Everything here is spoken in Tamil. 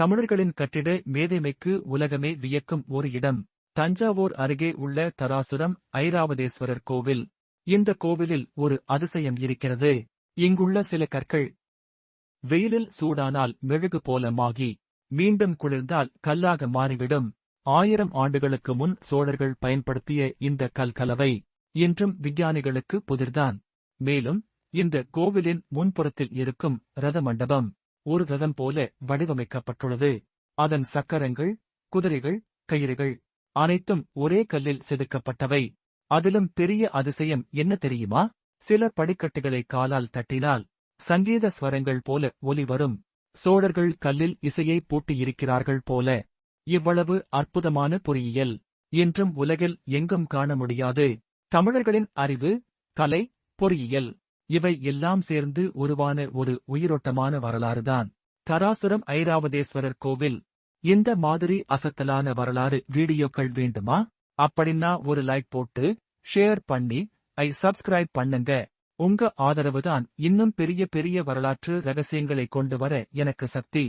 தமிழர்களின் கட்டிட மேதைமைக்கு உலகமே வியக்கும் ஒரு இடம். தஞ்சாவூர் அருகே உள்ள தராசுரம் ஐராவதேஸ்வரர் கோவில். இந்த கோவிலில் ஒரு அதிசயம் இருக்கிறது. இங்குள்ள சில கற்கள் வெயிலில் சூடானால் மெழுகு போல மாகி மீண்டும் குளிர்ந்தால் கல்லாக மாறிவிடும். 1000 ஆண்டுகளுக்கு முன் சோழர்கள் பயன்படுத்திய இந்த கல்கலவை இன்றும் விஞ்ஞானிகளுக்கு புதிர்தான். மேலும் இந்த கோவிலின் முன்புறத்தில் இருக்கும் ரத மண்டபம் ஒரு ரதம் போல வடிவமைக்கப்பட்டுள்ளது. அதன் சக்கரங்கள், குதிரைகள், கயிறுகள் அனைத்தும் ஒரே கல்லில் செதுக்கப்பட்டவை. அதிலும் பெரிய அதிசயம் என்ன தெரியுமா? சில படிக்கட்டுகளை காலால் தட்டினால் சங்கீத ஸ்வரங்கள் போல ஒலி வரும். சோழர்கள் கல்லில் இசையை பூட்டியிருக்கிறார்கள் போல. இவ்வளவு அற்புதமான பொறியியல் இன்றும் உலகில் எங்கும் காண முடியாது. தமிழர்களின் அறிவு, கலை, பொறியியல் இவை எல்லாம் சேர்ந்து உருவான ஒரு உயிரோட்டமான வரலாறுதான் தராசுரம் ஐராவதேஸ்வரர் கோவில். இந்த மாதிரி அசத்தலான வரலாறு வீடியோக்கள் வேண்டுமா? அப்படின்னா ஒரு லைக் போட்டு ஷேர் பண்ணி சப்ஸ்கிரைப் பண்ணுங்க. உங்க ஆதரவுதான் இன்னும் பெரிய பெரிய வரலாற்று ரகசியங்களை கொண்டு வர எனக்கு சக்தி.